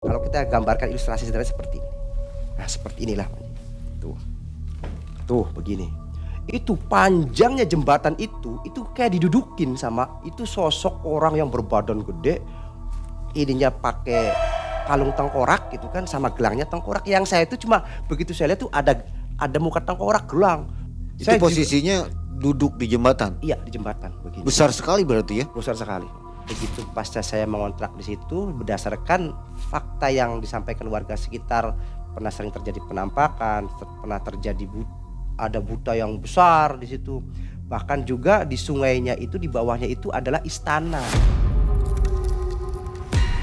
Kalau kita gambarkan ilustrasi sederhana seperti ini. Nah, seperti inilah. Tuh. Tuh begini. Itu panjangnya jembatan itu kayak didudukin sama itu sosok orang yang berbadan gede, ininya pakai kalung tengkorak gitu kan sama gelangnya tengkorak. Yang saya itu cuma begitu saya lihat tuh ada muka tengkorak gelang. Itu Saya juga posisinya duduk di jembatan. iya di jembatan begini. Besar sekali berarti ya? Besar sekali. Begitu pasca saya mengontrak di situ berdasarkan fakta yang disampaikan warga sekitar, pernah sering terjadi penampakan, pernah terjadi ada buta yang besar di situ. Bahkan juga di sungainya itu di bawahnya itu adalah istana.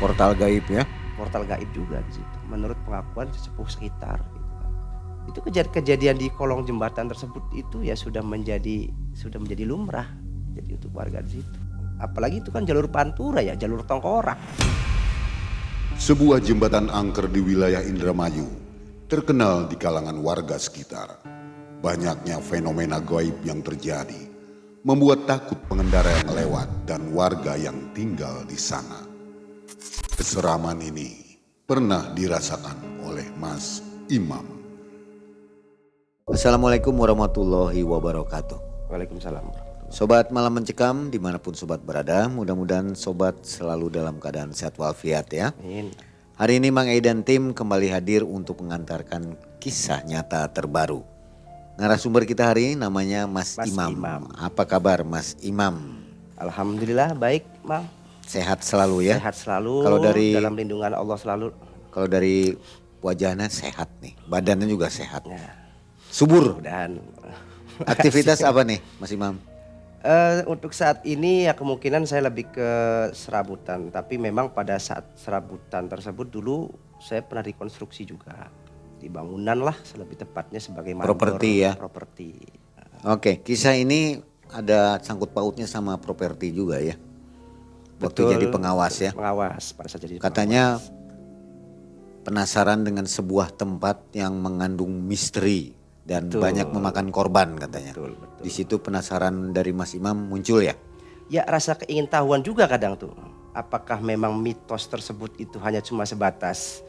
Portal gaib ya? Portal gaib juga di situ menurut pengakuan sesepuh sekitar gitu kan. Itu kejadian di kolong jembatan tersebut itu ya sudah menjadi lumrah jadi untuk warga di situ. Apalagi itu kan jalur pantura ya, jalur tengkorak. Sebuah jembatan angker di wilayah Indramayu terkenal di kalangan warga sekitar. Banyaknya fenomena gaib yang terjadi membuat takut pengendara yang lewat dan warga yang tinggal di sana. Keseraman ini pernah dirasakan oleh Mas Imam. Assalamualaikum warahmatullahi wabarakatuh. Waalaikumsalam. Sobat Malam Mencekam dimanapun sobat berada, mudah-mudahan sobat selalu dalam keadaan sehat walafiat ya. Amin. Hari ini Mang Ei dan tim kembali hadir untuk mengantarkan kisah nyata terbaru. Narasumber kita hari ini namanya Mas Imam. Apa kabar Mas Imam? Alhamdulillah baik, Mang. Sehat selalu ya? Sehat selalu. Kalau dari dalam lindungan Allah selalu. Kalau dari wajahnya sehat nih, badannya juga sehat. Nah, Subur. dan Aktivitas apa nih Mas Imam? untuk saat ini ya kemungkinan saya lebih ke serabutan. Tapi memang pada saat serabutan tersebut dulu saya pernah rekonstruksi juga. Di bangunan lah lebih tepatnya sebagai mandor. Properti ya? Properti. Oke, kisah ini ada sangkut pautnya sama properti juga ya? Waktu Betul, jadi pengawas ya? Pengawas pada saat jadi Katanya pengawas. penasaran dengan sebuah tempat yang mengandung misteri dan Betul. banyak memakan korban katanya. Betul. Di situ penasaran dari Mas Imam muncul ya? Ya rasa keingintahuan juga kadang tuh. Apakah memang mitos tersebut itu hanya cuma sebatas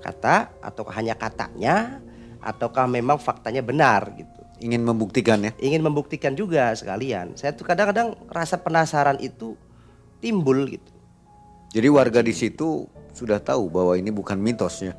kata atau hanya katanya ataukah memang faktanya benar gitu. Ingin membuktikan ya? Ingin membuktikan juga sekalian. Saya tuh kadang-kadang rasa penasaran itu timbul gitu. Jadi warga di situ sudah tahu bahwa ini bukan mitos ya?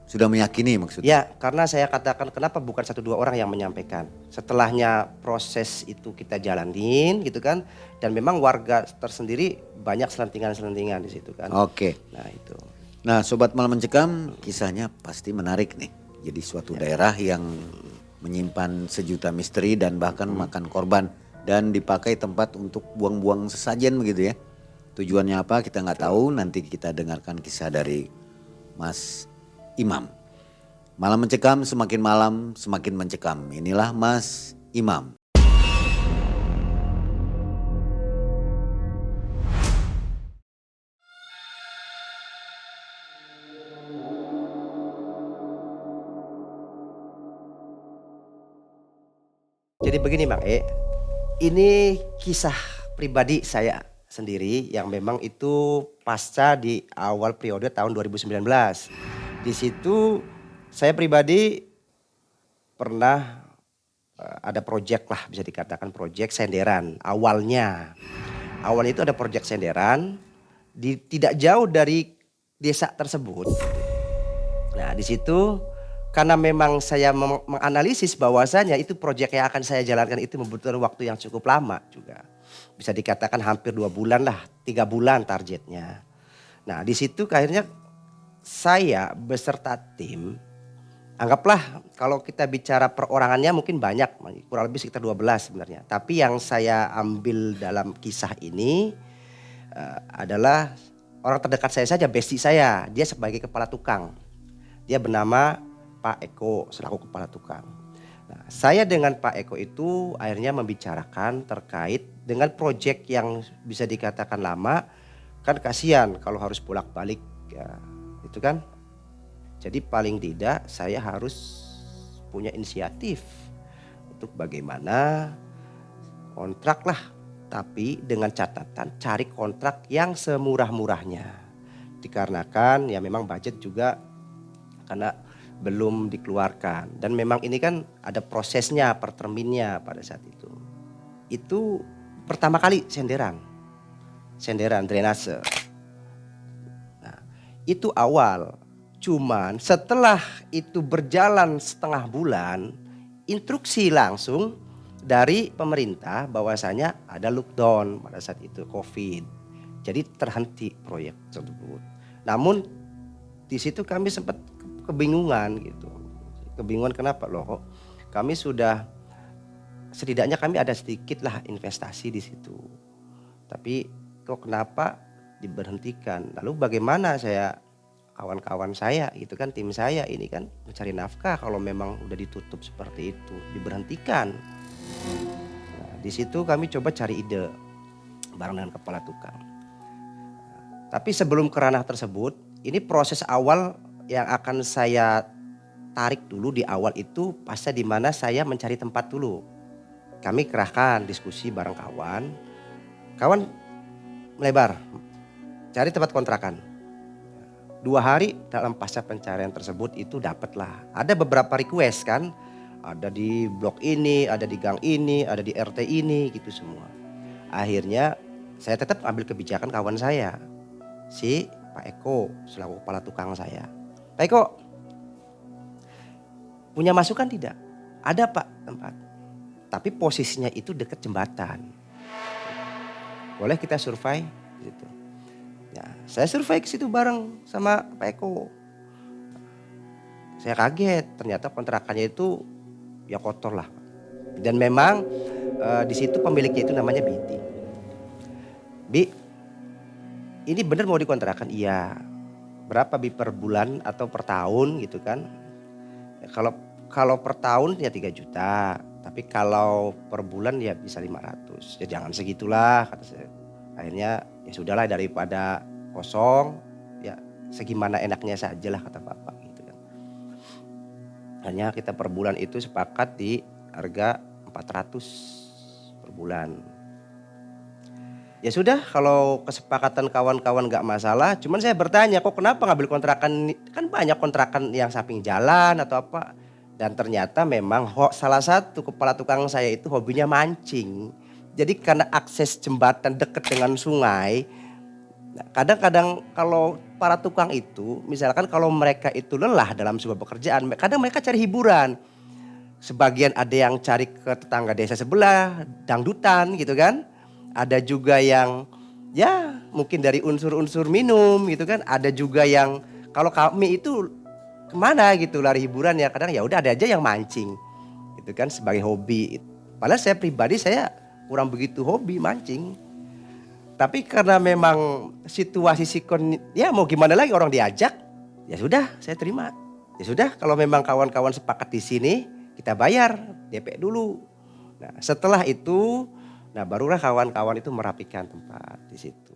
Sudah meyakini maksudnya? Ya karena saya katakan kenapa bukan 1-2 orang yang menyampaikan. Setelahnya proses itu kita jalanin gitu kan. Dan memang warga tersendiri banyak selentingan-selentingan di situ kan. Oke. Nah itu. Nah Sobat Malam Mencekam, kisahnya pasti menarik nih. Jadi suatu daerah yang menyimpan sejuta misteri dan bahkan makan korban. Dan dipakai tempat untuk buang-buang sesajen begitu ya. Tujuannya apa kita nggak tahu, nanti kita dengarkan kisah dari Mas Imam. Malam Mencekam, semakin malam semakin mencekam. Inilah Mas Imam. Jadi begini Bang ini kisah pribadi saya sendiri yang memang itu pasca di awal periode tahun 2019. Di situ saya pribadi pernah ada proyek lah bisa dikatakan proyek senderan awalnya. Awalnya itu ada proyek senderan tidak jauh dari desa tersebut. Nah di situ karena memang saya menganalisis bahwasanya itu proyek yang akan saya jalankan itu membutuhkan waktu yang cukup lama juga. Bisa dikatakan hampir 2 bulan lah, 3 bulan targetnya. Nah di situ akhirnya saya beserta tim, anggaplah kalau kita bicara perorangannya mungkin banyak, kurang lebih sekitar 12 sebenarnya. Tapi yang saya ambil dalam kisah ini adalah orang terdekat saya saja, bestie saya. Dia sebagai kepala tukang. Dia bernama Pak Eko selaku kepala tukang. Nah, saya dengan Pak Eko itu akhirnya membicarakan terkait dengan proyek yang bisa dikatakan lama. Kan kasihan kalau harus bolak-balik ya, itu kan. Jadi paling tidak saya harus punya inisiatif untuk bagaimana kontrak lah. Tapi dengan catatan cari kontrak yang semurah-murahnya. dikarenakan ya memang budget juga karena belum dikeluarkan. Dan memang ini kan ada prosesnya per terminnya pada saat itu. Itu pertama kali senderan drainase. Nah, itu awal. Cuman setelah itu berjalan setengah bulan, instruksi langsung dari pemerintah bahwasanya ada lockdown pada saat itu COVID. Jadi terhenti proyek tersebut. Namun di situ kami sempat kebingungan gitu. Kebingungan kenapa loh kok kami sudah setidaknya kami ada sedikit lah investasi di situ. Tapi kok kenapa diberhentikan? Lalu bagaimana saya kawan-kawan saya gitu kan, tim saya ini kan mencari nafkah kalau memang udah ditutup seperti itu, diberhentikan. Nah, di situ kami coba cari ide bareng dengan kepala tukang. Tapi sebelum ke ranah tersebut, ini proses awal yang akan saya tarik dulu di awal itu pasca di mana saya mencari tempat dulu. Kami kerahkan diskusi bareng kawan. Kawan melebar, cari tempat kontrakan. 2 hari dalam pasca pencarian tersebut itu dapatlah. Ada beberapa request kan, ada di blok ini, ada di gang ini, ada di RT ini gitu semua. Akhirnya saya tetap ambil kebijakan kawan saya, si Pak Eko selaku kepala tukang saya. Pak Eko, punya masukan tidak? Ada Pak tempat. Tapi posisinya itu dekat jembatan. Boleh kita survei gitu. Ya, saya survei ke situ bareng sama Pak Eko. Saya kaget, ternyata kontrakannya itu ya kotor lah. Dan memang di situ pemiliknya itu namanya Biti. Bi, ini bener mau dikontrakan? Iya. Berapa Bi per bulan atau per tahun gitu kan? Ya, kalau per tahun ya 3 juta. Tapi kalau per bulan ya bisa 500. Ya jangan segitulah kata saya. Akhirnya ya sudahlah daripada kosong ya segimana enaknya saja lah kata bapak gitu kan. Hanya kita per bulan itu sepakat di harga 400 per bulan. Ya sudah kalau kesepakatan kawan-kawan gak masalah. Cuman saya bertanya kok kenapa ngambil kontrakan, kan banyak kontrakan yang samping jalan atau apa. Dan ternyata memang salah satu kepala tukang saya itu hobinya mancing. Jadi karena akses jembatan dekat dengan sungai, kadang-kadang kalau para tukang itu, misalkan kalau mereka itu lelah dalam sebuah pekerjaan, kadang mereka cari hiburan. Sebagian ada yang cari ke tetangga desa sebelah, dangdutan gitu kan. Ada juga yang ya mungkin dari unsur-unsur minum gitu kan. Ada juga yang kalau kami itu kemana gitu lari hiburan ya, kadang ya udah ada aja yang mancing gitu kan sebagai hobi. Padahal saya pribadi saya kurang begitu hobi mancing. Tapi karena memang situasi sikon ya mau gimana lagi orang diajak, ya sudah saya terima. Ya sudah kalau memang kawan-kawan sepakat di sini kita bayar DP dulu. Nah setelah itu, nah barulah kawan-kawan itu merapikan tempat di situ.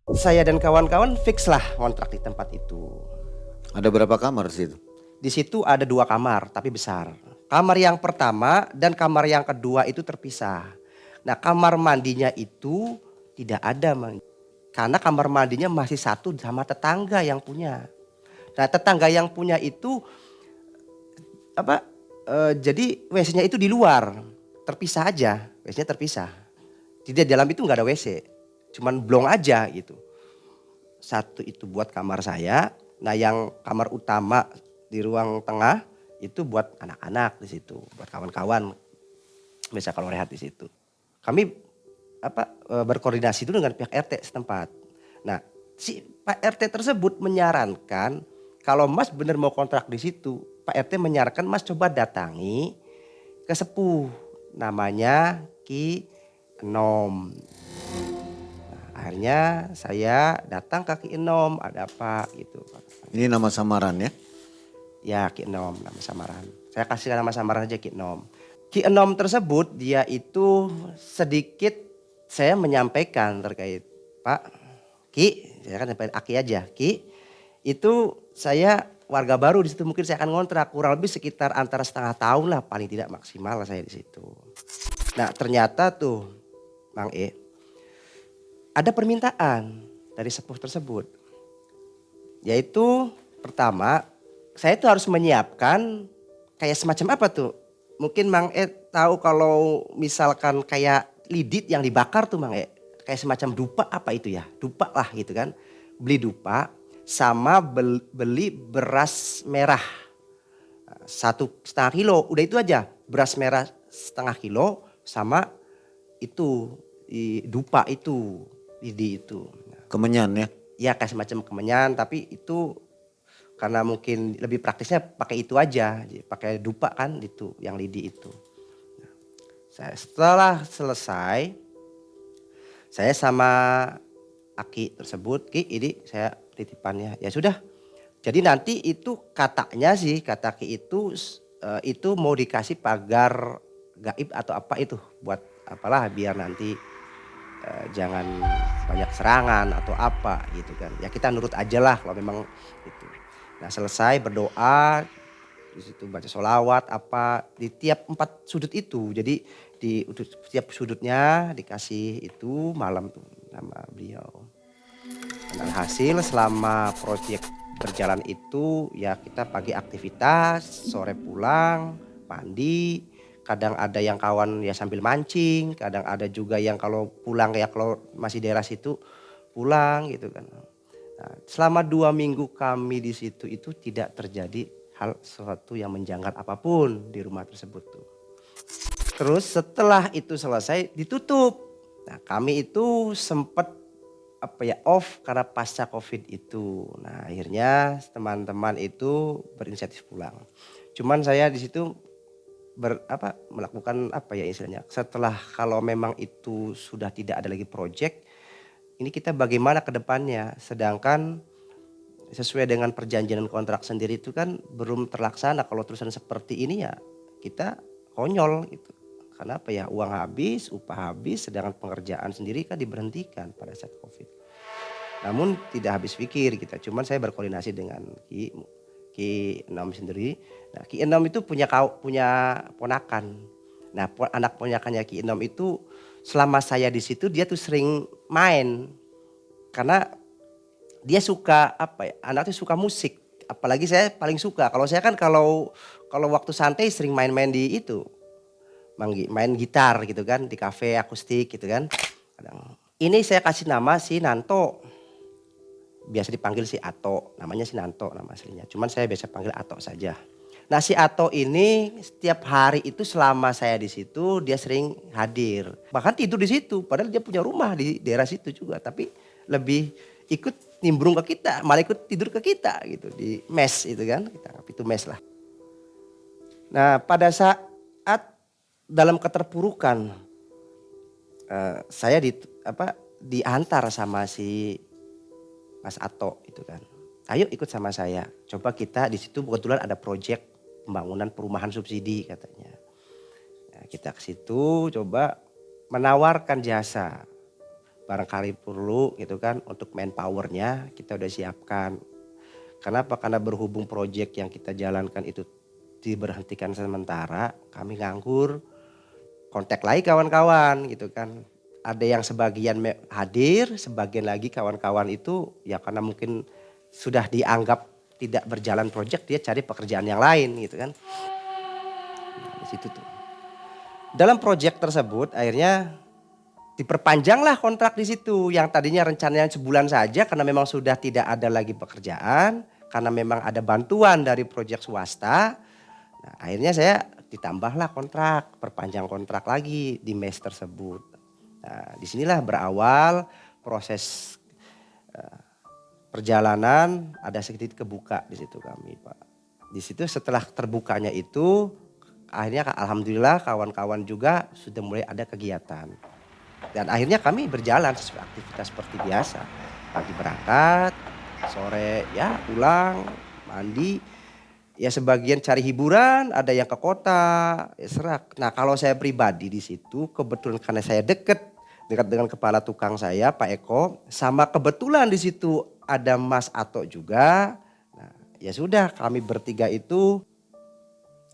Saya dan kawan-kawan fix lah kontrak di tempat itu. Ada berapa kamar di situ? Di situ ada 2 kamar tapi besar. Kamar yang pertama dan kamar yang kedua itu terpisah. Nah kamar mandinya itu tidak ada. Karena kamar mandinya masih satu sama tetangga yang punya. Nah tetangga yang punya itu jadi WC-nya itu di luar. Terpisah aja, WC-nya terpisah. Di dalam itu nggak ada WC. Cuman blong aja gitu. Satu itu buat kamar saya. Nah yang kamar utama di ruang tengah itu buat anak-anak di situ. Buat kawan-kawan. Bisa kalau rehat di situ. Kami berkoordinasi dulu dengan pihak RT setempat. Nah si Pak RT tersebut menyarankan kalau Mas benar mau kontrak di situ. Pak RT menyarankan Mas coba datangi ke sepuh. Namanya Ki Enom. Akhirnya saya datang ke Ki Enom, ada apa gitu. Ini nama samaran ya? Ya Ki Enom nama samaran. Saya kasih nama samaran aja Ki Enom. Ki Enom tersebut dia itu sedikit saya menyampaikan terkait Pak Ki, saya kan sampaikan Aki aja. Ki itu saya warga baru di situ, mungkin saya akan ngontrak kurang lebih sekitar antara setengah tahun lah paling tidak maksimal saya di situ. Nah ternyata tuh Bang ada permintaan dari sepuh tersebut. Yaitu pertama saya itu harus menyiapkan kayak semacam apa tuh. Mungkin Bang tahu kalau misalkan kayak lidit yang dibakar tuh Bang kayak semacam dupa apa itu ya, dupa lah gitu kan. Beli dupa sama beli beras merah 1,5 kilo, udah itu aja. Beras merah 0,5 kilo sama itu dupa itu, lidi itu. Kemenyan ya. Ya kayak semacam kemenyan, tapi itu karena mungkin lebih praktisnya pakai itu aja, pakai dupa kan itu yang lidi itu. Setelah selesai, saya sama Aki tersebut, Ki ini saya titipannya, ya sudah. Jadi nanti itu katanya sih, kata Ki itu mau dikasih pagar gaib atau apa itu, buat apalah biar nanti jangan banyak serangan atau apa gitu kan. Ya kita nurut aja lah kalau memang itu. Nah selesai berdoa, di situ baca sholawat apa di tiap 4 sudut itu. Jadi di setiap sudutnya dikasih itu malam tuh nama beliau. Dan alhasil selama proyek berjalan itu ya kita pagi aktivitas, sore pulang, mandi. Kadang ada yang kawan ya sambil mancing, kadang ada juga yang kalau pulang ya kalau masih daerah situ pulang gitu kan. Nah, selama 2 minggu kami di situ itu tidak terjadi hal sesuatu yang menjanggal apapun di rumah tersebut tuh. Terus setelah itu selesai ditutup. Nah kami itu sempat off karena pasca COVID itu. Nah akhirnya teman-teman itu berinisiatif pulang. Cuman saya di situ melakukan istilahnya. Setelah kalau memang itu sudah tidak ada lagi proyek, ini kita bagaimana ke depannya. Sedangkan sesuai dengan perjanjian kontrak sendiri itu kan belum terlaksana. Kalau terusan seperti ini ya kita konyol gitu. Karena uang habis, upah habis, sedangkan pengerjaan sendiri kan diberhentikan pada saat COVID. Namun tidak habis pikir kita, cuman saya berkoordinasi dengan Ki Enom sendiri. Nah, Ki Enom itu punya ponakan. Nah, anak ponakannya Ki Enom itu selama saya di situ dia tuh sering main. Karena dia suka anaknya suka musik. Apalagi saya paling suka. Kalau saya kan kalau waktu santai sering main-main di itu. Main gitar gitu kan di kafe akustik gitu kan. Ini saya kasih nama si Nanto. Biasa dipanggil si Ato, namanya si Nanto nama aslinya. Cuman saya biasa panggil Ato saja. Nah si Ato ini setiap hari itu selama saya di situ dia sering hadir. Bahkan tidur di situ, padahal dia punya rumah di daerah situ juga. Tapi lebih ikut nimbrung ke kita, malah ikut tidur ke kita gitu di mes itu kan. Kita anggap itu mes lah. Nah pada saat dalam keterpurukan saya diantar sama si Mas Ato itu kan. Ayo ikut sama saya. Coba kita di situ kebetulan ada proyek pembangunan perumahan subsidi katanya. Nah, kita ke situ coba menawarkan jasa. Barangkali perlu gitu kan untuk manpowernya kita udah siapkan. Kenapa? Karena berhubung proyek yang kita jalankan itu diberhentikan sementara, kami nganggur. Kontak lagi kawan-kawan gitu kan. Ada yang sebagian hadir, sebagian lagi kawan-kawan itu ya karena mungkin sudah dianggap tidak berjalan proyek dia cari pekerjaan yang lain gitu kan. Nah, di situ tuh. Dalam proyek tersebut akhirnya diperpanjanglah kontrak di situ yang tadinya rencananya sebulan saja karena memang sudah tidak ada lagi pekerjaan, karena memang ada bantuan dari proyek swasta. Nah, akhirnya saya ditambahlah kontrak, perpanjang kontrak lagi di mes tersebut. Nah, disinilah berawal proses perjalanan, ada sedikit kebuka di situ kami Pak. Di situ setelah terbukanya itu akhirnya alhamdulillah kawan-kawan juga sudah mulai ada kegiatan. Dan akhirnya kami berjalan sesuai aktivitas seperti biasa. Pagi berangkat, sore ya pulang, mandi. Ya sebagian cari hiburan, ada yang ke kota, ya serak. Nah kalau saya pribadi di situ kebetulan karena saya dekat dengan kepala tukang saya Pak Eko, sama kebetulan di situ ada Mas Ato juga. Nah ya sudah kami bertiga itu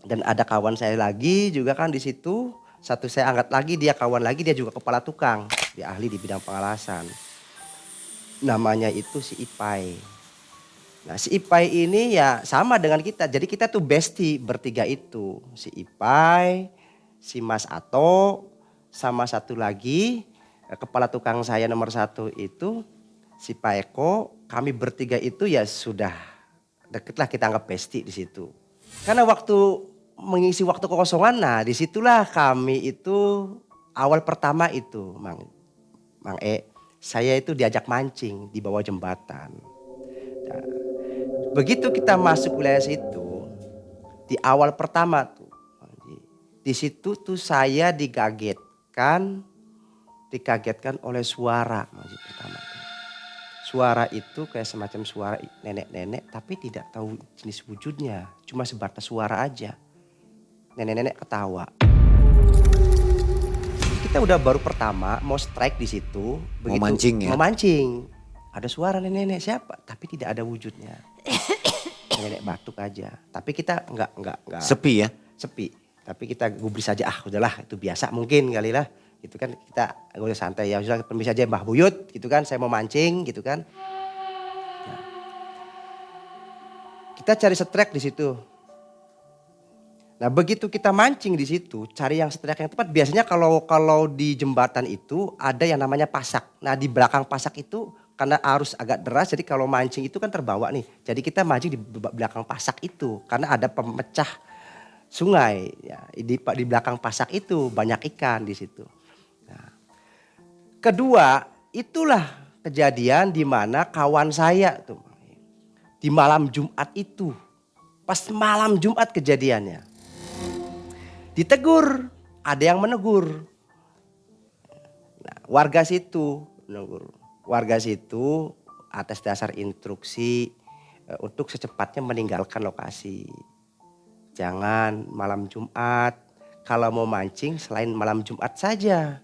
dan ada kawan saya lagi juga kan di situ. Satu saya angkat lagi, dia kawan lagi, dia juga kepala tukang. Dia ahli di bidang pengalasan. Namanya itu si Ipai. Nah si Ipai ini ya sama dengan kita. Jadi kita tuh bestie bertiga itu. Si Ipai, si Mas Ato, sama satu lagi kepala tukang saya nomor 1 itu si Pak Eko. Kami bertiga itu ya sudah deket lah, kita anggap bestie di situ. Karena waktu mengisi waktu kekosongan, nah disitulah kami itu awal pertama itu Mang saya itu diajak mancing di bawah jembatan. Nah, begitu kita masuk wilayah situ, di awal pertama tuh, di situ tuh saya dikagetkan oleh suara Manji pertama tuh. Suara itu kayak semacam suara nenek-nenek tapi tidak tahu jenis wujudnya, cuma sebatas suara aja. Nenek-nenek ketawa. Kita udah baru pertama mau strike di situ, Mau mancing ya? Mau mancing. Ada suara nenek-nenek siapa? Tapi tidak ada wujudnya. Nenek batuk aja. Tapi kita enggak Sepi ya? sepi. Tapi kita gubris aja, udahlah itu biasa mungkin kali lah. Gitu kan kita udah santai ya, sudah permisi aja Mbah Buyut gitu kan, saya mau mancing gitu kan. Nah, kita cari strike di situ. Nah begitu kita mancing di situ, cari yang strike yang tepat. Biasanya kalau di jembatan itu ada yang namanya pasak. Nah di belakang pasak itu karena arus agak deras, jadi kalau mancing itu kan terbawa nih. Jadi kita mancing di belakang pasak itu karena ada pemecah sungai. Ya, di belakang pasak itu banyak ikan di situ. Nah, kedua itulah kejadian di mana kawan saya tuh di malam Jumat itu, pas malam Jumat kejadiannya. Ditegur, ada yang menegur. Nah, warga situ menegur. Warga situ atas dasar instruksi untuk secepatnya meninggalkan lokasi. Jangan malam Jumat, kalau mau mancing selain malam Jumat saja.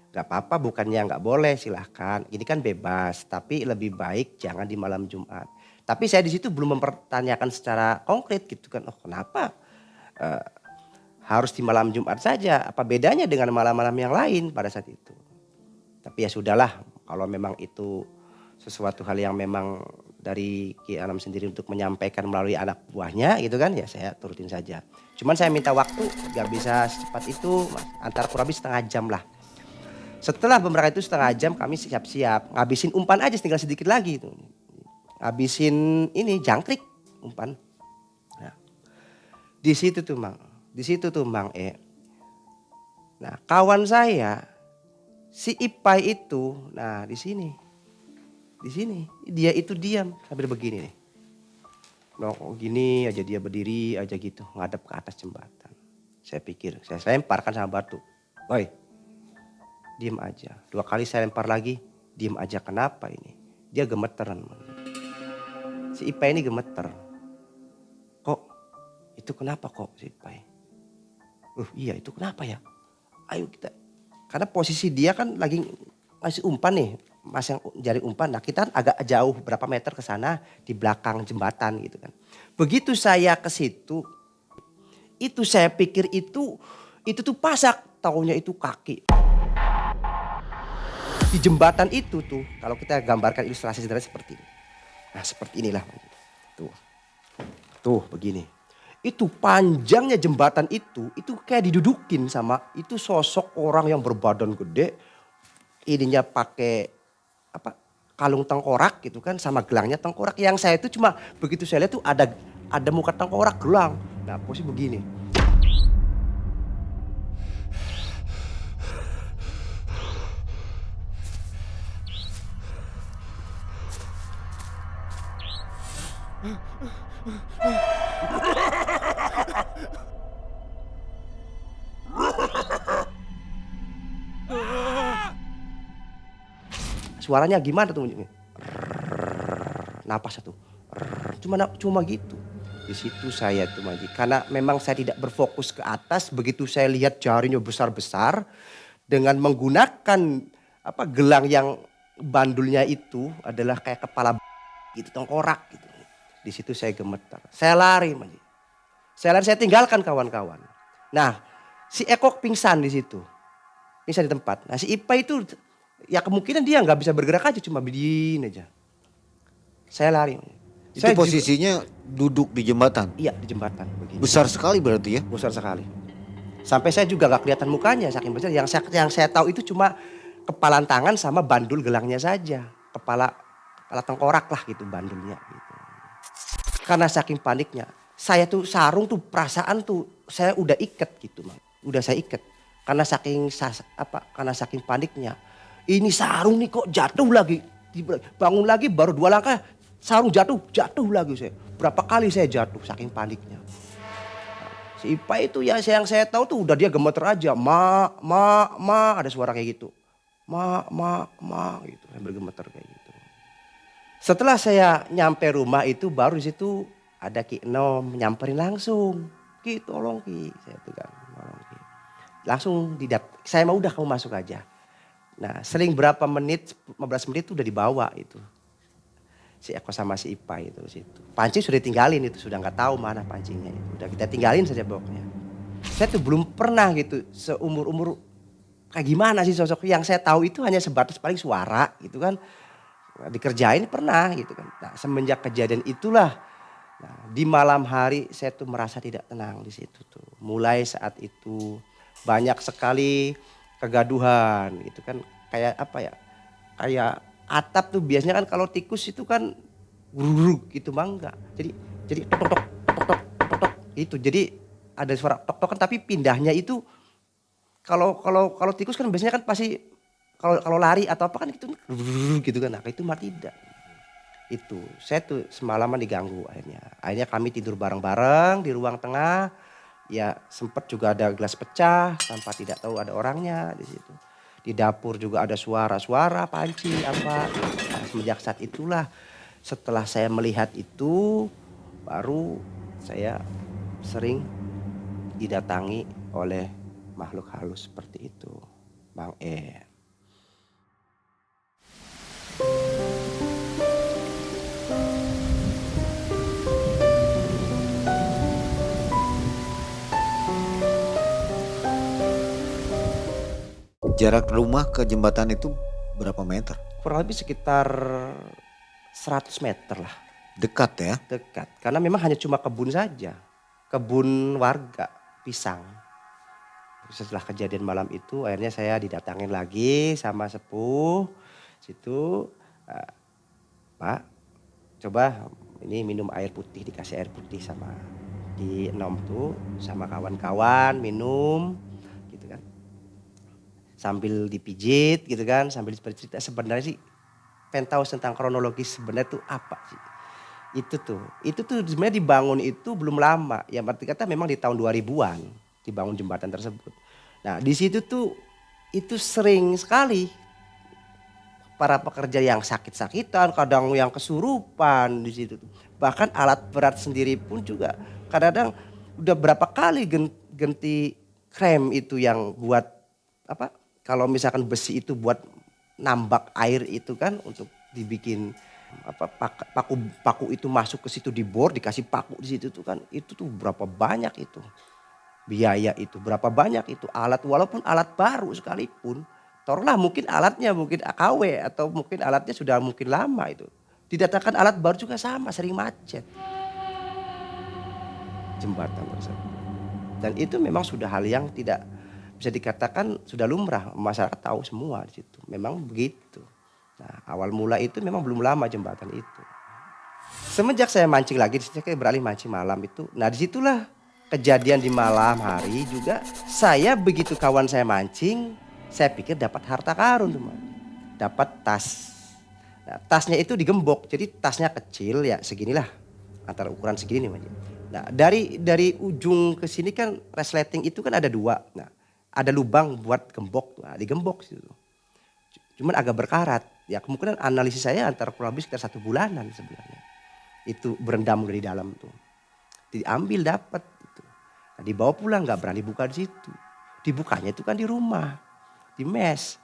Gak apa-apa, bukannya gak boleh, silahkan. Ini kan bebas, tapi lebih baik jangan di malam Jumat. Tapi saya di situ belum mempertanyakan secara konkret gitu kan. Oh kenapa? Harus di malam Jumat saja. Apa bedanya dengan malam-malam yang lain pada saat itu? Tapi ya sudahlah, kalau memang itu sesuatu hal yang memang dari Ki Anam sendiri untuk menyampaikan melalui anak buahnya gitu kan, ya saya turutin saja. Cuman saya minta waktu, gak bisa secepat itu, antara kurang lebih setengah jam lah. Setelah pemberangkatan itu setengah jam kami siap-siap, ngabisin umpan aja tinggal sedikit lagi itu. Ngabisin ini jangkrik umpan. Nah, di situ tuh Mang Nah kawan saya si Ipai itu, nah di sini dia itu diam sambil begini nih. Nah, gini aja dia berdiri aja gitu ngadep ke atas jembatan. Saya pikir saya lemparkan sama batu. Woi, diem aja. 2 kali saya lempar lagi, diem aja. Kenapa ini? Dia gemeteran. Si Ipai ini gemeter. Kok itu kenapa kok si Ipai? Iya itu kenapa ya? Ayo kita. Karena posisi dia kan lagi ngasih umpan nih. Mas yang jari umpan. Nah kita agak jauh berapa meter ke sana di belakang jembatan gitu kan. Begitu saya ke situ. Itu saya pikir itu tuh pasak. Taunya itu kaki. Di jembatan itu tuh kalau kita gambarkan ilustrasi sederhana seperti ini. Nah seperti inilah. Tuh begini. Itu panjangnya jembatan itu kayak didudukin sama itu sosok orang yang berbadan gede. Ininya pakai kalung tengkorak gitu kan sama gelangnya tengkorak. Yang saya itu cuma begitu saya lihat tuh ada muka tengkorak gelang. Nah posisi begini. Suaranya gimana tuh? Napasnya tuh. Cuma gitu. Di situ saya tuh Manji. Karena memang saya tidak berfokus ke atas. Begitu saya lihat jarinya besar-besar. Dengan menggunakan gelang yang bandulnya itu adalah kayak kepala gitu, tengkorak gitu. Di situ saya gemetar. Saya lari, Manji. Saya tinggalkan kawan-kawan. Nah, si Eko pingsan di situ. Pingsan di tempat. Nah, si Ipa itu ya kemungkinan dia nggak bisa bergerak aja, cuma begini aja. Saya lari. Itu Saya posisinya duduk di jembatan. Iya, di jembatan begini. Besar sekali berarti ya. Besar sekali. Sampai saya juga nggak kelihatan mukanya saking besar. Yang saya tahu itu cuma kepalan tangan sama bandul gelangnya saja. Kepala tengkorak lah gitu bandulnya gitu. Karena saking paniknya, saya tuh sarung tuh perasaan tuh saya udah ikat gitu, Mang. Udah saya ikat. Karena saking paniknya. Ini sarung nih kok jatuh lagi. Bangun lagi baru 2 langkah sarung jatuh lagi saya. Berapa kali saya jatuh saking paniknya. Si Ipa itu ya yang saya tahu tuh udah dia gemeter aja. Ma, ada suara kayak gitu. Ma gitu. Sambil gemeter kayak gitu. Setelah saya nyampe rumah itu baru di situ ada Ki Enom nyamperin langsung. Ki tolong Ki. Saya tuh kan. Tolong Ki. Langsung saya mau udah kamu masuk aja. Nah seling berapa menit, 15 menit itu udah dibawa itu. Si Eko sama si Ipa itu situ. Pancing sudah tinggalin itu, sudah nggak tahu mana pancingnya itu. Udah kita tinggalin saja pokoknya. Saya tuh belum pernah gitu seumur-umur kayak gimana sih sosok yang saya tahu itu hanya sebatas paling suara gitu kan. Nah, dikerjain pernah gitu kan. Nah, semenjak kejadian itulah di malam hari saya tuh merasa tidak tenang di situ tuh. Mulai saat itu banyak sekali kegaduhan gitu kan. Kayak apa ya? Kayak atap tuh biasanya kan kalau tikus itu kan guruk gitu enggak. Jadi tok itu. Jadi ada suara tok-tokan tapi pindahnya itu kalau tikus kan biasanya kan pasti kalau lari atau apa kan gitu kan. Nah, itu mah tidak. Itu saya tuh semalaman diganggu akhirnya. Akhirnya kami tidur bareng-bareng di ruang tengah. Ya sempat juga ada gelas pecah tanpa tidak tahu ada orangnya di situ. Di dapur juga ada suara-suara panci apa. Nah, semenjak saat itulah setelah saya melihat itu baru saya sering didatangi oleh makhluk halus seperti itu. Bang E. Jarak rumah ke jembatan itu berapa meter? Kurang lebih sekitar 100 meter lah. Dekat ya? Dekat. Karena memang hanya cuma kebun saja. Kebun warga, pisang. Setelah kejadian malam itu akhirnya saya didatangin lagi sama sepuh. Situ, Pak coba ini minum air putih, dikasih air putih sama di Enom tuh sama kawan-kawan minum gitu kan. Sambil dipijit gitu kan, sambil bercerita sebenarnya sih pengen tahu tentang kronologis sebenarnya tuh apa sih. Itu tuh sebenarnya dibangun itu belum lama. Ya berarti kata memang di tahun 2000-an dibangun jembatan tersebut. Nah di situ tuh itu sering sekali para pekerja yang sakit-sakitan, kadang yang kesurupan di situ. Bahkan alat berat sendiri pun juga kadang-kadang udah berapa kali ganti krem itu yang buat apa? Kalau misalkan besi itu buat nambak air itu kan untuk dibikin apa paku itu masuk ke situ dibor dikasih paku di situ tuh kan itu tuh berapa banyak itu biaya itu berapa banyak itu alat walaupun alat baru sekalipun taruhlah mungkin alatnya mungkin AKW atau mungkin alatnya sudah mungkin lama itu didatangkan alat baru juga sama sering macet jembatan tersebut dan itu memang sudah hal yang tidak bisa dikatakan sudah lumrah, masyarakat tahu semua di situ. Memang begitu. Nah, awal mula itu memang belum lama jembatan itu. Semenjak saya mancing lagi, saya beralih mancing malam itu. Nah, disitulah kejadian di malam hari juga. Saya begitu kawan saya mancing, saya pikir dapat harta karun teman. Dapat tas. Nah, tasnya itu digembok, jadi tasnya kecil ya seginilah. Antara ukuran segini nih. Nah, dari ujung ke sini kan resleting itu kan ada 2. Nah, ada lubang buat gembok, nah, digembok situ. Cuman agak berkarat. Ya kemungkinan analisis saya antara kurang lebih sekitar 1 bulanan sebenarnya. Itu berendam dari dalam tuh. Diambil dapat itu. Nah, dibawa pulang nggak berani buka di situ. Dibukanya itu kan di rumah, di mes.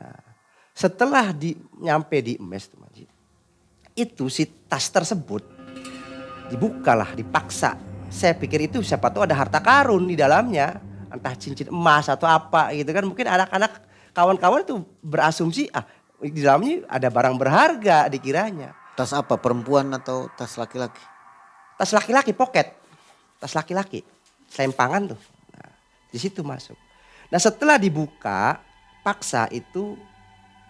Nah, setelah nyampe di mes tuh itu si tas tersebut dibukalah, dipaksa. Saya pikir itu siapa tahu ada harta karun di dalamnya, entah cincin emas atau apa gitu kan. Mungkin anak-anak kawan-kawan itu berasumsi di dalamnya ada barang berharga dikiranya. Tas apa, perempuan atau tas laki-laki? Tas laki-laki, pocket. Tas laki-laki, selempangan tuh. Nah, di situ masuk. Nah setelah dibuka, paksa itu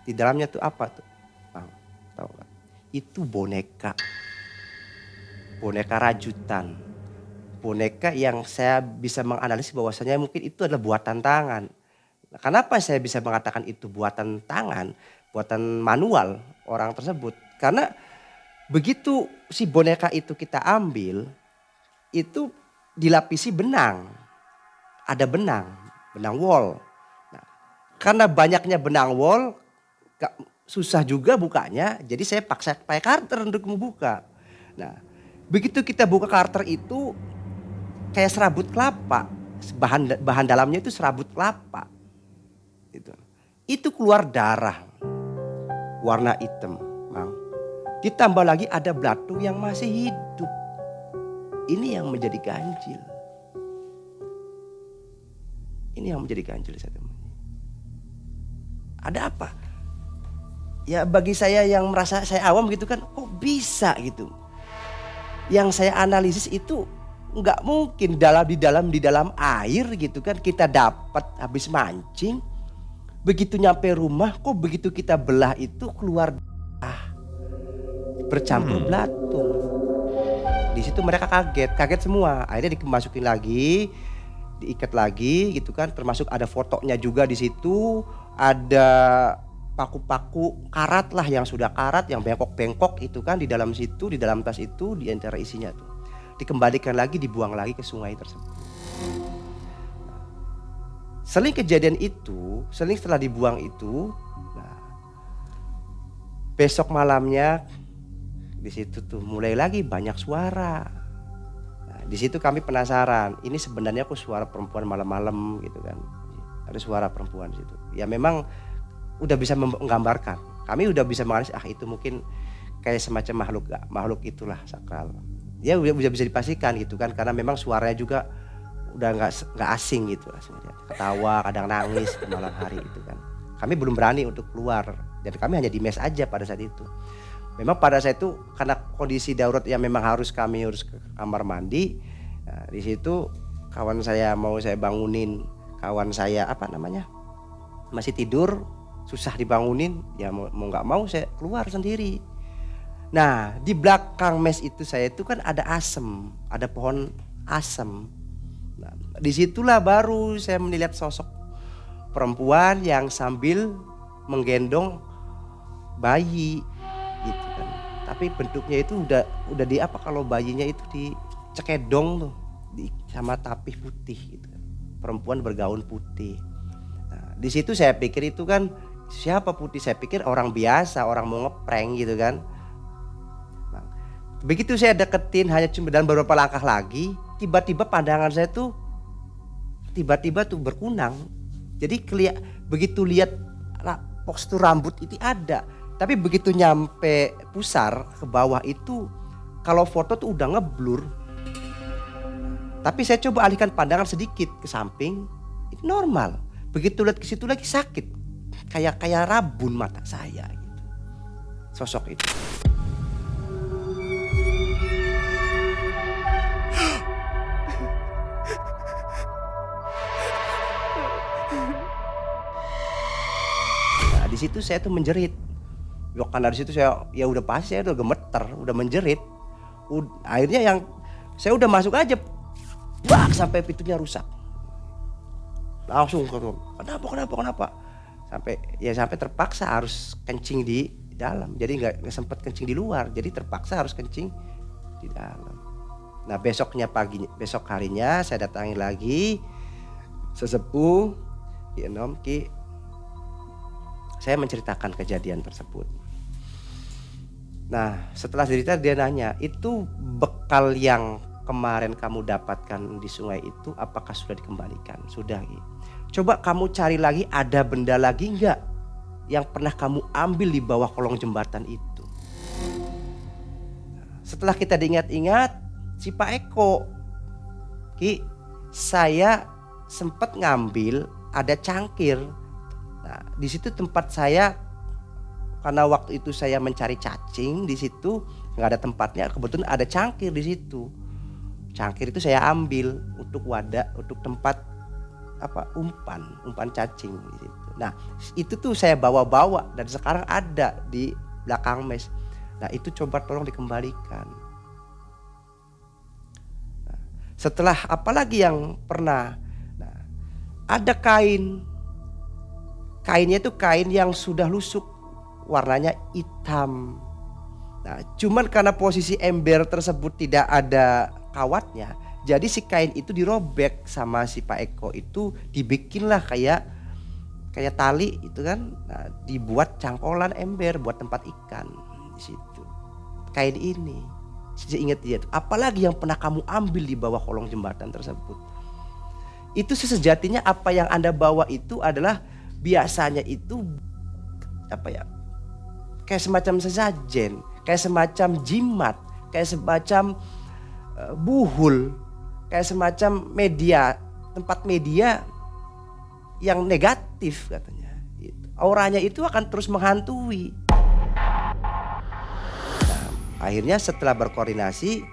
di dalamnya tuh apa tuh? Bang, tahu gak? Itu boneka. Boneka rajutan. Boneka yang saya bisa menganalisis bahwasanya mungkin itu adalah buatan tangan. Nah, kenapa saya bisa mengatakan itu buatan tangan, buatan manual orang tersebut? Karena begitu si boneka itu kita ambil, itu dilapisi benang. Ada benang wol. Nah, karena banyaknya benang wol, susah juga bukanya, jadi saya paksa pakai karter untuk membuka. Nah, begitu kita buka karter itu kayak serabut kelapa, bahan dalamnya itu serabut kelapa. Itu keluar darah, warna hitam, Mang. Ditambah lagi ada belatung yang masih hidup. Ini yang menjadi ganjil. Ini yang menjadi ganjil saya temukan. Ada apa? Ya bagi saya yang merasa saya awam gitu kan, kok bisa gitu. Yang saya analisis itu nggak mungkin di dalam air gitu kan kita dapat habis mancing. Begitu nyampe rumah kok begitu kita belah itu keluar bercampur belatung. Di situ mereka kaget semua. Akhirnya dimasukin lagi, diikat lagi gitu kan. Termasuk ada fotonya juga di situ, ada paku-paku karat lah yang sudah karat, yang bengkok-bengkok itu kan di dalam situ, di dalam tas itu, di antara isinya tuh. Dikembalikan lagi, dibuang lagi ke sungai tersebut. Seling kejadian itu, seling setelah dibuang itu, nah, besok malamnya di situ tuh mulai lagi banyak suara. Nah, di situ kami penasaran, ini sebenarnya kok suara perempuan malam-malam gitu kan. Ada suara perempuan di situ. Ya memang udah bisa menggambarkan. Kami udah bisa menganalisis, itu mungkin kayak semacam makhluk itulah sakral. Ya udah bisa dipastikan gitu kan, karena memang suaranya juga udah nggak asing gitu lah sebenarnya. Ketawa, kadang nangis ke malam hari itu kan. Kami belum berani untuk keluar dan kami hanya di mes aja pada saat itu. Memang pada saat itu karena kondisi darurat yang memang harus ke kamar mandi. Nah, di situ kawan saya mau saya bangunin, kawan saya masih tidur, susah dibangunin, ya mau nggak mau saya keluar sendiri. Nah di belakang mes itu saya itu kan ada asem, ada pohon asem. Nah, disitulah baru saya melihat sosok perempuan yang sambil menggendong bayi gitu kan. Tapi bentuknya itu udah di apa, kalau bayinya itu dicekedong tuh sama tapih putih gitu kan. Perempuan bergaun putih. Nah, di situ saya pikir itu kan siapa putih, saya pikir orang biasa, orang mau ngeprank gitu kan. Nah, begitu saya deketin hanya cuma dalam beberapa langkah lagi, tiba-tiba pandangan saya tuh tiba-tiba tuh berkunang. Jadi begitu lihat postur rambut itu ada, tapi begitu nyampe pusar ke bawah itu kalau foto tuh udah ngeblur. Tapi saya coba alihkan pandangan sedikit ke samping, itu normal. Begitu lihat ke situ lagi sakit, kayak rabun mata saya gitu. Sosok itu. Nah, di situ saya tuh menjerit. Karena di situ saya ya udah pasti saya udah gemeter, udah menjerit. Akhirnya yang saya udah masuk aja, sampai pintunya rusak. Langsung kenapa? Sampai terpaksa harus kencing di dalam. Jadi nggak sempat kencing di luar. Jadi terpaksa harus kencing di dalam. Nah besok harinya saya datangi lagi sesepuh Ki Enom Ki. Saya menceritakan kejadian tersebut. Nah setelah cerita dia nanya, itu bekal yang kemarin kamu dapatkan di sungai itu apakah sudah dikembalikan? Sudah Ki. Coba kamu cari lagi, ada benda lagi enggak yang pernah kamu ambil di bawah kolong jembatan itu? Nah, setelah kita diingat-ingat, si Pak Eko. Ki, saya sempat ngambil ada cangkir. Nah, di situ tempat saya, karena waktu itu saya mencari cacing di situ nggak ada tempatnya, kebetulan ada cangkir di situ. Cangkir itu saya ambil untuk wadah, untuk tempat umpan cacing di situ. Nah, itu tuh saya bawa-bawa dan sekarang ada di belakang mes. Nah, itu coba tolong dikembalikan. Nah, setelah apalagi yang pernah, nah, ada kainnya itu kain yang sudah lusuk, warnanya hitam. Nah, cuman karena posisi ember tersebut tidak ada kawatnya, jadi si kain itu dirobek sama si Pak Eko, itu dibikinlah kayak tali itu kan. Nah, dibuat cangkolan ember buat tempat ikan di situ. Kain ini, saya ingat dia. Apalagi yang pernah kamu ambil di bawah kolong jembatan tersebut. Itu sejatinya apa yang Anda bawa itu adalah biasanya itu kayak semacam sesajen, kayak semacam jimat, kayak semacam buhul, kayak semacam media, tempat media yang negatif katanya. Auranya itu akan terus menghantui. Nah, akhirnya setelah berkoordinasi,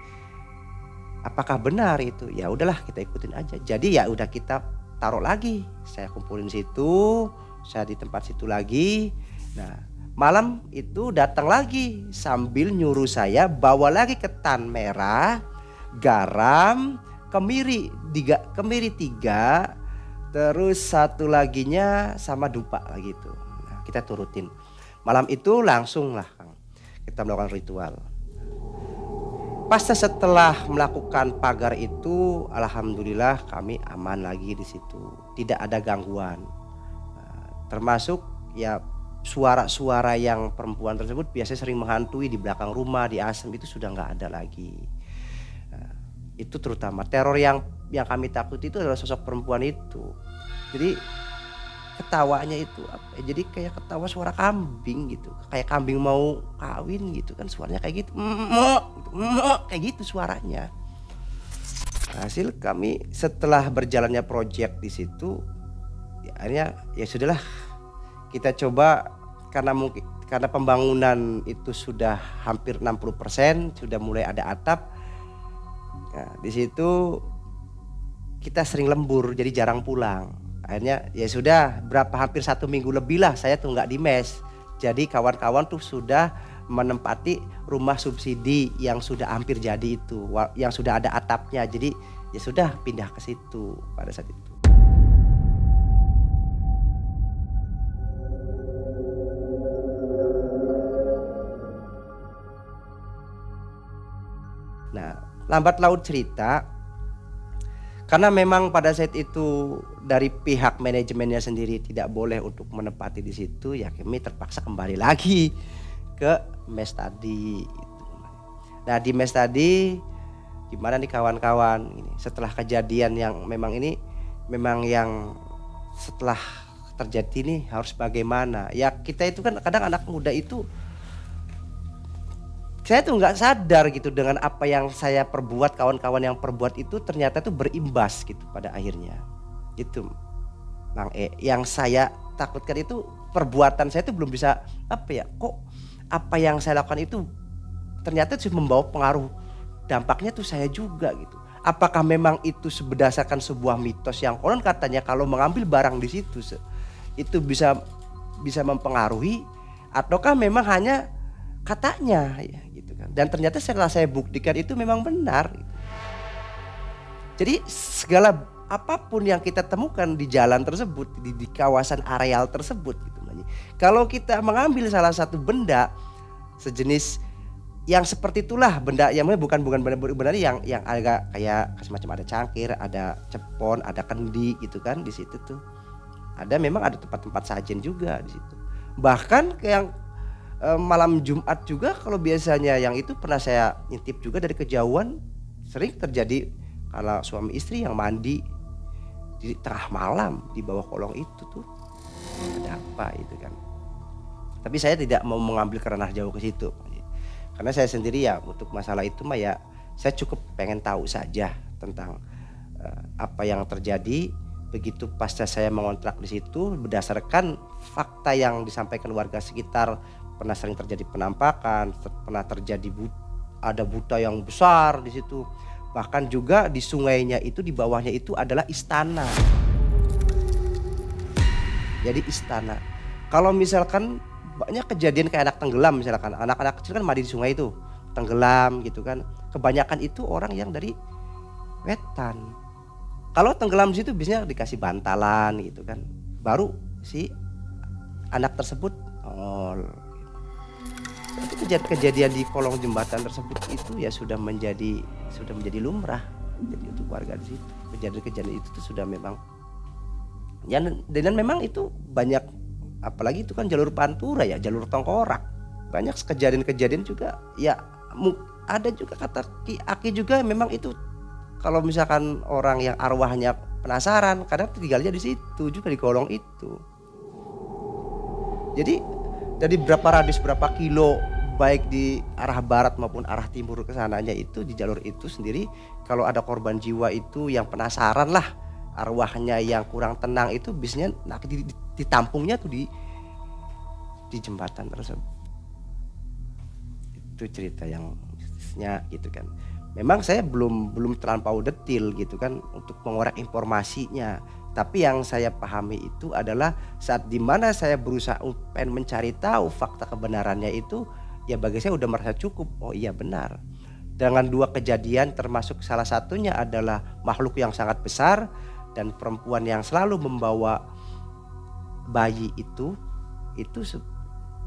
apakah benar itu? Ya udahlah, kita ikutin aja. Jadi ya udah kita taruh lagi. Saya kumpulin situ, saya di tempat situ lagi. Nah, malam itu datang lagi sambil nyuruh saya bawa lagi ketan merah, garam, kemiri 3, terus satu laginya sama dupa lagi itu. Nah, kita turutin. Malam itu langsung lah kita melakukan ritual. Pasca setelah melakukan pagar itu, alhamdulillah kami aman lagi di situ, tidak ada gangguan. Nah, termasuk ya suara-suara yang perempuan tersebut biasanya sering menghantui di belakang rumah, di asem, itu sudah nggak ada lagi. Nah, itu terutama teror yang kami takuti itu adalah sosok perempuan itu. Jadi ketawanya itu jadi kayak ketawa suara kambing gitu, kayak kambing mau kawin gitu kan, suaranya kayak gitu, kayak gitu suaranya. Hasil kami setelah berjalannya proyek di situ, ya akhirnya ya sudahlah, kita coba karena pembangunan itu sudah hampir 60%, sudah mulai ada atap. Nah, di situ kita sering lembur, jadi jarang pulang. Akhirnya ya sudah hampir 1 minggu lebih lah saya tuh nggak di mes. Jadi kawan-kawan tuh sudah menempati rumah subsidi yang sudah hampir jadi itu, yang sudah ada atapnya. Jadi ya sudah pindah ke situ pada saat itu. Nah, lambat laun cerita, karena memang pada saat itu dari pihak manajemennya sendiri tidak boleh untuk menempati di situ, ya kami terpaksa kembali lagi ke mes tadi. Nah, di mes tadi gimana nih kawan-kawan, ini setelah kejadian yang memang yang setelah terjadi nih harus bagaimana? Ya kita itu kan kadang anak muda itu, saya tuh nggak sadar gitu dengan apa yang saya perbuat, kawan-kawan yang perbuat itu ternyata tuh berimbas gitu pada akhirnya. Itu Bang yang saya takutkan itu perbuatan saya itu belum bisa kok apa yang saya lakukan itu ternyata sih membawa pengaruh, dampaknya tuh saya juga gitu. Apakah memang itu berdasarkan sebuah mitos yang konon katanya kalau mengambil barang di situ itu bisa mempengaruhi, ataukah memang hanya katanya ya gitu kan. Dan ternyata setelah saya buktikan itu memang benar gitu. Jadi segala apapun yang kita temukan di jalan tersebut, di kawasan areal tersebut gitu, kalau kita mengambil salah satu benda sejenis yang seperti itulah, benda yang bukan benar yang agak kayak semacam ada cangkir, ada cepon, ada kendi gitu kan di situ tuh. Memang ada tempat-tempat sajen juga di situ. Bahkan yang malam Jumat juga, kalau biasanya yang itu pernah saya intip juga dari kejauhan, sering terjadi kalau suami istri yang mandi di tengah malam di bawah kolong itu tuh. Ada apa itu kan. Tapi saya tidak mau mengambil ke ranah jauh ke situ. Karena saya sendiri ya untuk masalah itu mah ya saya cukup pengen tahu saja tentang apa yang terjadi. Begitu pasca saya mengontrak di situ, berdasarkan fakta yang disampaikan warga sekitar, pernah sering terjadi penampakan, pernah terjadi ada buta yang besar di situ. Bahkan juga di sungainya itu, di bawahnya itu adalah istana. Jadi istana. Kalau misalkan banyak kejadian kayak anak tenggelam, misalkan anak-anak kecil kan mandi di sungai itu, tenggelam gitu kan. Kebanyakan itu orang yang dari wetan. Kalau tenggelam di situ biasanya dikasih bantalan gitu kan. Baru si anak tersebut Tapi kejadian di kolong jembatan tersebut itu ya sudah menjadi lumrah. Jadi untuk warga di situ kejadian itu tuh sudah memang ya, dan memang itu banyak, apalagi itu kan jalur pantura ya, jalur tengkorak. Banyak kejadian-kejadian juga ya, ada juga kata Ki Aki juga memang itu. Kalau misalkan orang yang arwahnya penasaran, kadang tinggalnya di situ juga, di kolong itu. Jadi dari berapa radius berapa kilo, baik di arah barat maupun arah timur ke sananya itu, di jalur itu sendiri, kalau ada korban jiwa itu yang penasaran lah, arwahnya yang kurang tenang itu biasanya ditampungnya tuh di jembatan tersebut. Itu cerita yang bisnisnya gitu kan. Memang saya belum terlampau detil gitu kan untuk mengorek informasinya. Tapi yang saya pahami itu adalah saat dimana saya berusaha pengen mencari tahu fakta kebenarannya itu, ya bagi saya udah merasa cukup. Oh iya benar. Dengan 2 kejadian, termasuk salah satunya adalah makhluk yang sangat besar dan perempuan yang selalu membawa bayi itu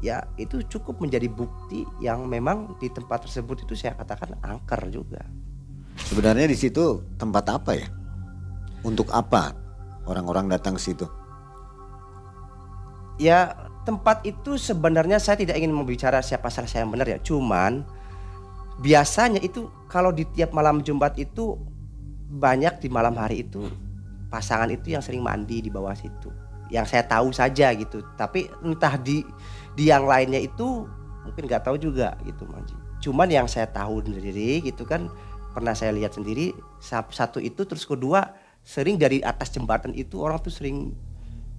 ya itu cukup menjadi bukti yang memang di tempat tersebut itu saya katakan angker juga. Sebenarnya di situ tempat apa ya? Untuk apa orang-orang datang ke situ? Ya tempat itu sebenarnya saya tidak ingin membicara siapa salah saya yang benar ya. Cuman biasanya itu kalau di tiap malam Jumat itu banyak di malam hari itu pasangan itu yang sering mandi di bawah situ. Yang saya tahu saja gitu. Tapi entah di yang lainnya itu mungkin nggak tahu juga gitu Manji. Cuman yang saya tahu sendiri gitu kan, pernah saya lihat sendiri, satu itu, terus kedua sering dari atas jembatan itu orang tuh sering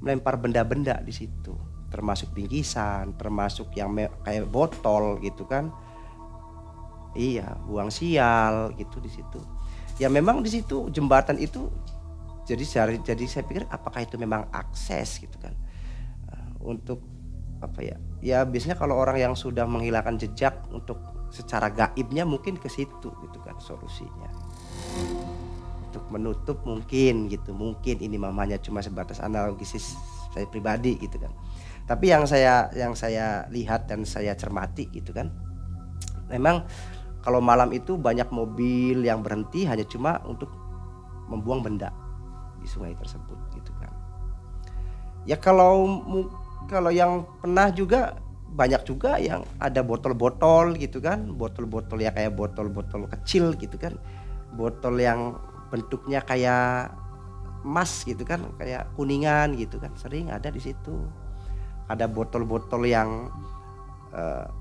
melempar benda-benda di situ, termasuk bingkisan, termasuk yang kayak botol gitu kan. Iya, buang sial gitu di situ. Ya memang di situ jembatan itu jadi saya pikir apakah itu memang akses gitu kan. Untuk apa ya? Ya biasanya kalau orang yang sudah menghilangkan jejak untuk secara gaibnya mungkin ke situ gitu kan solusinya. Untuk menutup mungkin gitu, mungkin ini mamanya cuma sebatas analisis saya pribadi gitu kan. Tapi yang saya lihat dan saya cermati gitu kan, memang kalau malam itu banyak mobil yang berhenti hanya cuma untuk membuang benda di sungai tersebut gitu kan. Ya kalau yang pernah juga banyak juga yang ada botol-botol gitu kan, botol-botol ya kayak botol-botol kecil gitu kan, botol yang bentuknya kayak emas gitu kan, kayak kuningan gitu kan, sering ada di situ. Ada botol-botol yang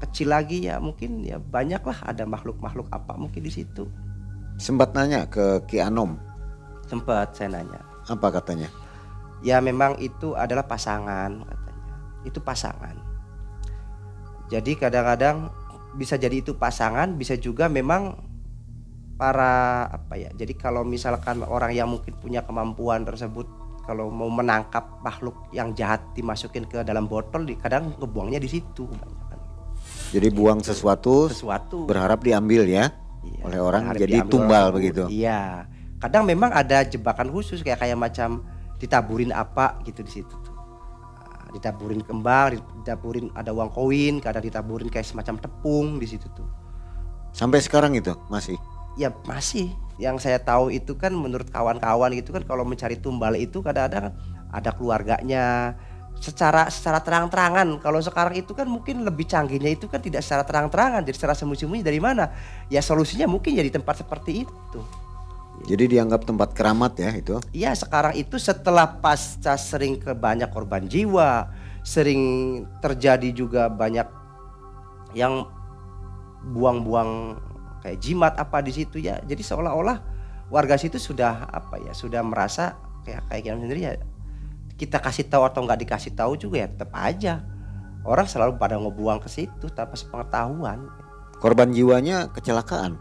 kecil lagi ya, mungkin ya banyak lah, ada makhluk-makhluk apa mungkin di situ. Sempat nanya ke Ki Anom. Sempat saya nanya. Apa katanya? Ya memang itu adalah pasangan katanya. Itu pasangan. Jadi kadang-kadang bisa jadi itu pasangan, bisa juga memang para apa ya. Jadi kalau misalkan orang yang mungkin punya kemampuan tersebut, kalau mau menangkap makhluk yang jahat dimasukin ke dalam botol, kadang ngebuangnya di situ. Jadi buang sesuatu berharap diambil ya, iya, oleh orang, jadi tumbal begitu. Iya. Kadang memang ada jebakan khusus kayak macam ditaburin apa gitu di situ tuh. Ditaburin kembang, ditaburin ada uang koin, kadang ditaburin kayak semacam tepung di situ tuh. Sampai sekarang itu masih? Ya masih. Yang saya tahu itu kan menurut kawan-kawan gitu kan, kalau mencari tumbal itu kadang-kadang ada keluarganya secara terang-terangan. Kalau sekarang itu kan mungkin lebih canggihnya itu kan tidak secara terang-terangan, jadi secara sembunyi-sembunyi. Dari mana? Ya solusinya mungkin jadi tempat seperti itu. Jadi dianggap tempat keramat ya itu? Iya, sekarang itu setelah pasca sering banyak korban jiwa, sering terjadi juga banyak yang buang-buang kayak jimat apa di situ ya. Jadi seolah-olah warga situ sudah apa ya, sudah merasa kayak kita sendiri ya. Kita kasih tahu atau nggak dikasih tahu juga ya tetap aja orang selalu pada ngebuang ke situ tanpa sepengetahuan. Korban jiwanya kecelakaan.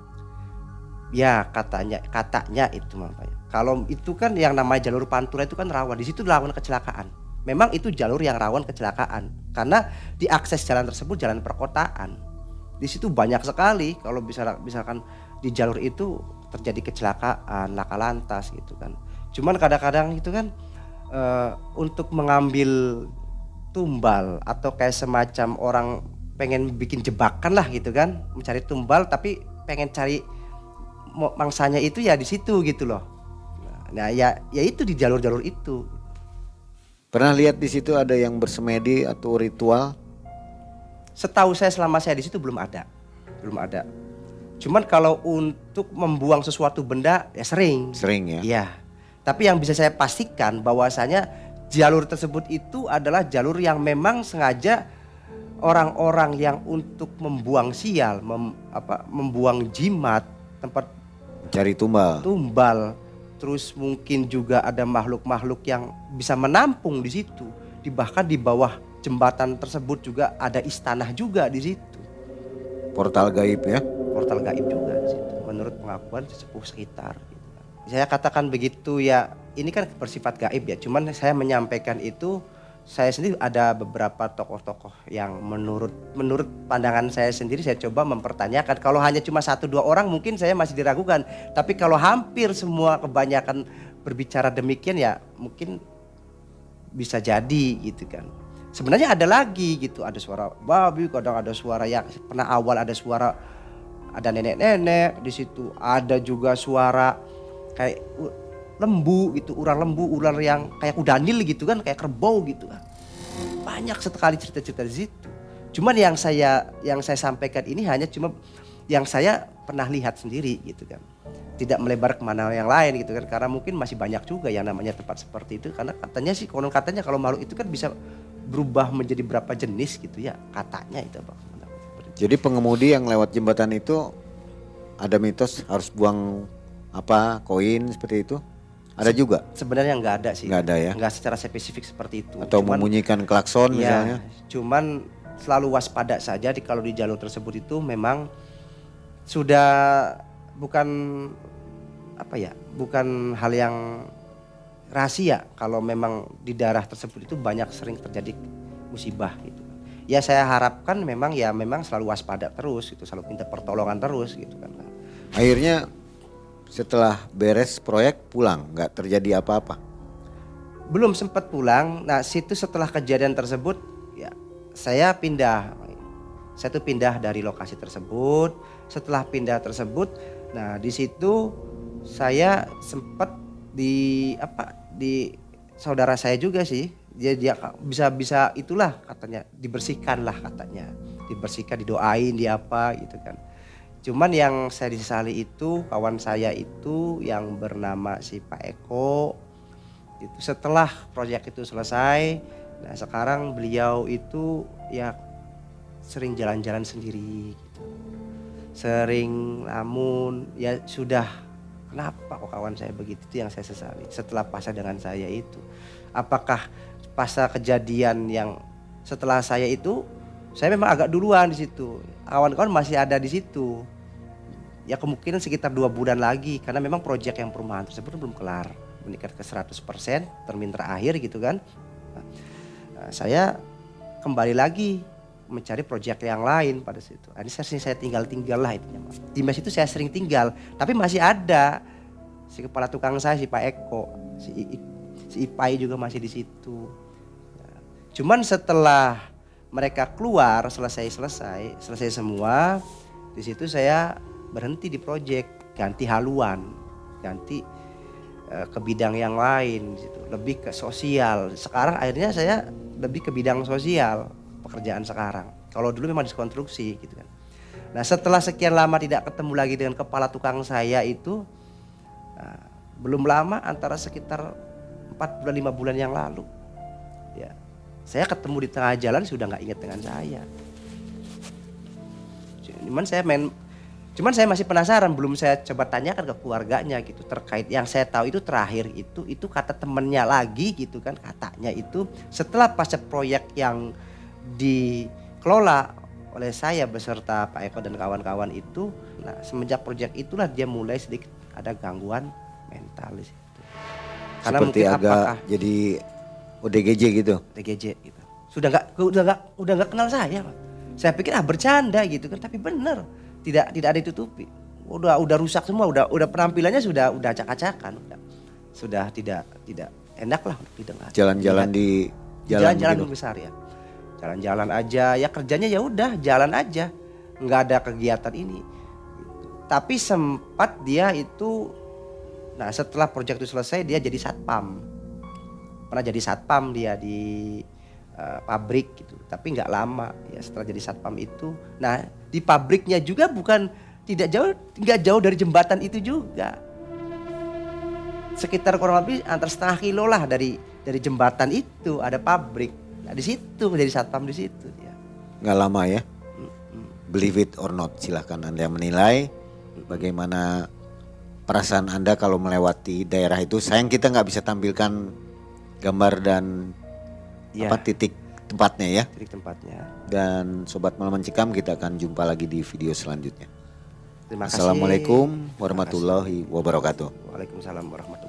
Ya katanya itu makanya. Kalau itu kan yang namanya jalur Pantura itu kan rawan. Di situ rawan kecelakaan. Memang itu jalur yang rawan kecelakaan karena di akses jalan tersebut jalan perkotaan. Di situ banyak sekali kalau misalkan di jalur itu terjadi kecelakaan, laka lantas gitu kan. Cuman kadang-kadang itu kan untuk mengambil tumbal atau kayak semacam orang pengen bikin jebakan lah gitu kan, mencari tumbal tapi pengen cari mangsanya itu ya di situ gitu loh. Nah ya itu di jalur-jalur itu. Pernah lihat di situ ada yang bersemedi atau ritual? Setahu saya selama saya di situ belum ada. Cuman kalau untuk membuang sesuatu benda ya sering. Sering ya. Iya. Tapi yang bisa saya pastikan bahwasanya jalur tersebut itu adalah jalur yang memang sengaja orang-orang yang untuk membuang sial, membuang jimat, tempat Cari tumbal. Terus mungkin juga ada makhluk-makhluk yang bisa menampung di situ. Bahkan di bawah jembatan tersebut juga ada istana juga di situ. Portal gaib ya. Portal gaib juga di situ. Menurut pengakuan sesepuh sekitar. Gitu. Saya katakan begitu ya. Ini kan bersifat gaib ya. Cuman saya menyampaikan itu. Saya sendiri ada beberapa tokoh-tokoh yang menurut pandangan saya sendiri saya coba mempertanyakan. Kalau hanya cuma 1-2 orang mungkin saya masih diragukan. Tapi kalau hampir semua kebanyakan berbicara demikian ya mungkin bisa jadi gitu kan. Sebenarnya ada lagi gitu, ada suara babi, kadang ada suara yang pernah awal ada suara ada nenek-nenek di situ, ada juga suara kayak lembu gitu, ular yang kayak kudanil gitu kan, kayak kerbau gitu kan. Banyak sekali cerita-cerita di situ. Cuman yang saya sampaikan ini hanya cuma yang saya pernah lihat sendiri gitu kan. Tidak melebar kemana yang lain gitu kan, karena mungkin masih banyak juga yang namanya tempat seperti itu. Karena katanya sih, konon katanya kalau makhluk itu kan bisa berubah menjadi berapa jenis gitu ya, katanya itu Pak. Jadi pengemudi yang lewat jembatan itu ada mitos harus buang koin seperti itu? Ada juga? Sebenarnya nggak ada sih. Nggak ada ya? Nggak secara spesifik seperti itu. Atau membunyikan klakson misalnya? Cuman selalu waspada saja kalau di jalur tersebut itu memang sudah bukan hal yang rahasia kalau memang di daerah tersebut itu banyak sering terjadi musibah gitu. Ya saya harapkan memang selalu waspada terus gitu, selalu minta pertolongan terus gitu kan. Akhirnya setelah beres proyek pulang, nggak terjadi apa-apa? Belum sempat pulang. Nah situ setelah kejadian tersebut ya saya pindah dari lokasi tersebut. Setelah pindah tersebut, nah di situ saya sempat di saudara saya juga sih. Dia bisa itulah katanya, dibersihkan, didoain, gitu kan. Cuman yang saya disesali itu kawan saya itu yang bernama si Pak Eko. Itu setelah proyek itu selesai, nah sekarang beliau itu ya sering jalan-jalan sendiri gitu. Sering namun ya sudah, kenapa kok kawan saya begitu, itu yang saya sesali setelah pasca dengan saya itu. Apakah pasca kejadian yang setelah saya itu, saya memang agak duluan di situ. Kawan-kawan masih ada di situ. Ya kemungkinan sekitar 2 bulan lagi karena memang proyek yang perumahan tersebut belum kelar. Meningkat ke 100% termin terakhir gitu kan. Nah, saya kembali lagi mencari proyek yang lain pada situ. Ini saya tinggal lah intinya. Di mes itu saya sering tinggal, tapi masih ada si kepala tukang saya, si Pak Eko, si Ipai juga masih di situ. Cuman setelah mereka keluar selesai semua, di situ saya berhenti di proyek, ganti haluan, ganti ke bidang yang lain, gitu. Lebih ke sosial. Sekarang akhirnya saya lebih ke bidang sosial pekerjaan sekarang. Kalau dulu memang diskonstruksi gitu kan. Nah setelah sekian lama tidak ketemu lagi dengan kepala tukang saya itu, belum lama antara sekitar 4 bulan 5 bulan yang lalu, ya saya ketemu di tengah jalan sudah nggak ingat dengan saya. Cuman saya masih penasaran, belum saya coba tanyakan ke keluarganya gitu terkait yang saya tahu itu terakhir itu kata temennya lagi gitu kan, katanya itu setelah pasca proyek yang dikelola oleh saya beserta Pak Eko dan kawan-kawan itu, nah semenjak proyek itulah dia mulai sedikit ada gangguan mental di situ. Karena Seperti mungkin agak apakah jadi ODGJ gitu. TGJ gitu. Udah nggak kenal saya, Pak. Saya pikir bercanda gitu kan, tapi bener. Tidak ada ditutupi. Udah rusak semua, udah penampilannya sudah acak-acakan, sudah tidak enak lah didengar. Jalan-jalan di jalan-jalan begitu. besar ya. Jalan-jalan aja, ya kerjanya ya udah jalan aja. Nggak ada kegiatan ini. Tapi sempat dia itu, nah setelah proyek itu selesai dia jadi satpam. Pernah jadi satpam dia di pabrik gitu, tapi nggak lama ya setelah jadi satpam itu. Nah di pabriknya juga nggak jauh dari jembatan itu juga, sekitar kurang lebih antar setengah kilo lah dari jembatan itu ada pabrik. Nah di situ jadi satpam di situ dia. Nggak lama ya. Believe it or not, silahkan Anda menilai bagaimana perasaan Anda kalau melewati daerah itu. Sayang kita nggak bisa tampilkan gambar dan titik tempatnya ya. Titik tempatnya. Dan Sobat Malam Mencekam, kita akan jumpa lagi di video selanjutnya. Terima kasih. Assalamualaikum warahmatullahi wabarakatuh. Waalaikumsalam warahmatullahi wabarakatuh.